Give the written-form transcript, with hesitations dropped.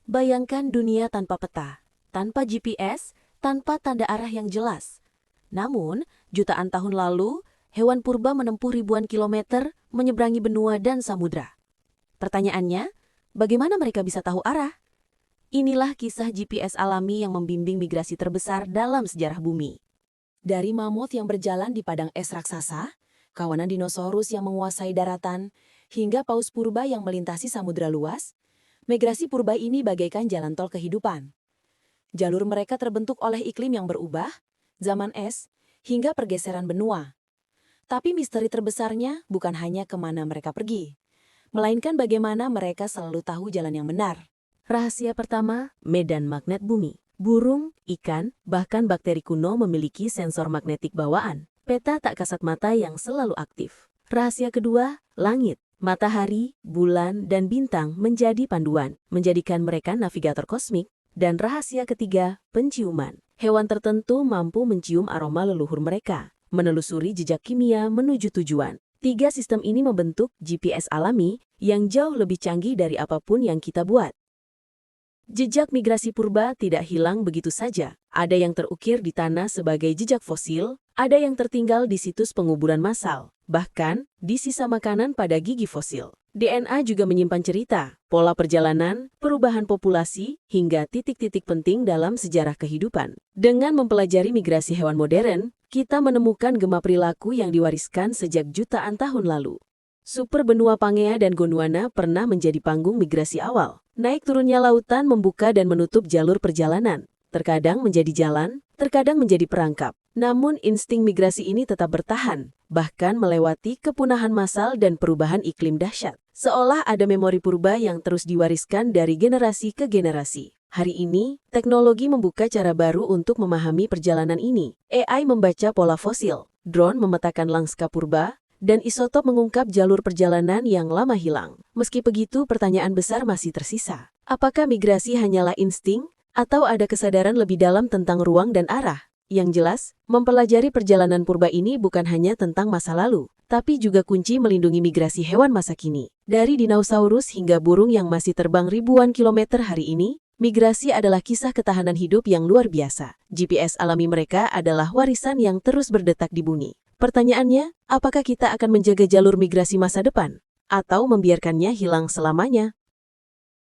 Bayangkan dunia tanpa peta, tanpa GPS, tanpa tanda arah yang jelas. Namun, jutaan tahun lalu, hewan purba menempuh ribuan kilometer menyeberangi benua dan samudra. Pertanyaannya, bagaimana mereka bisa tahu arah? Inilah kisah GPS alami yang membimbing migrasi terbesar dalam sejarah bumi. Dari mamut yang berjalan di padang es raksasa, kawanan dinosaurus yang menguasai daratan, hingga paus purba yang melintasi samudra luas, migrasi purba ini bagaikan jalan tol kehidupan. Jalur mereka terbentuk oleh iklim yang berubah, zaman es, hingga pergeseran benua. Tapi misteri terbesarnya bukan hanya kemana mereka pergi, melainkan bagaimana mereka selalu tahu jalan yang benar. Rahasia pertama, medan magnet bumi. Burung, ikan, bahkan bakteri kuno memiliki sensor magnetik bawaan. Peta tak kasat mata yang selalu aktif. Rahasia kedua, langit. Matahari, bulan, dan bintang menjadi panduan, menjadikan mereka navigator kosmik. Dan rahasia ketiga, penciuman. Hewan tertentu mampu mencium aroma leluhur mereka, menelusuri jejak kimia menuju tujuan. 3 sistem ini membentuk GPS alami yang jauh lebih canggih dari apapun yang kita buat. Jejak migrasi purba tidak hilang begitu saja. Ada yang terukir di tanah sebagai jejak fosil, ada yang tertinggal di situs penguburan massal, bahkan di sisa makanan pada gigi fosil. DNA juga menyimpan cerita, pola perjalanan, perubahan populasi, hingga titik-titik penting dalam sejarah kehidupan. Dengan mempelajari migrasi hewan modern, kita menemukan gema perilaku yang diwariskan sejak jutaan tahun lalu. Super benua Pangea dan Gondwana pernah menjadi panggung migrasi awal. Naik turunnya lautan membuka dan menutup jalur perjalanan. Terkadang menjadi jalan, terkadang menjadi perangkap. Namun insting migrasi ini tetap bertahan, bahkan melewati kepunahan massal dan perubahan iklim dahsyat. Seolah ada memori purba yang terus diwariskan dari generasi ke generasi. Hari ini, teknologi membuka cara baru untuk memahami perjalanan ini. AI membaca pola fosil, drone memetakan lanskap purba, dan isotop mengungkap jalur perjalanan yang lama hilang. Meski begitu, pertanyaan besar masih tersisa. Apakah migrasi hanyalah insting, atau ada kesadaran lebih dalam tentang ruang dan arah? Yang jelas, mempelajari perjalanan purba ini bukan hanya tentang masa lalu, tapi juga kunci melindungi migrasi hewan masa kini. Dari dinosaurus hingga burung yang masih terbang ribuan kilometer hari ini, migrasi adalah kisah ketahanan hidup yang luar biasa. GPS alami mereka adalah warisan yang terus berdetak di bumi. Pertanyaannya, apakah kita akan menjaga jalur migrasi masa depan? Atau membiarkannya hilang selamanya?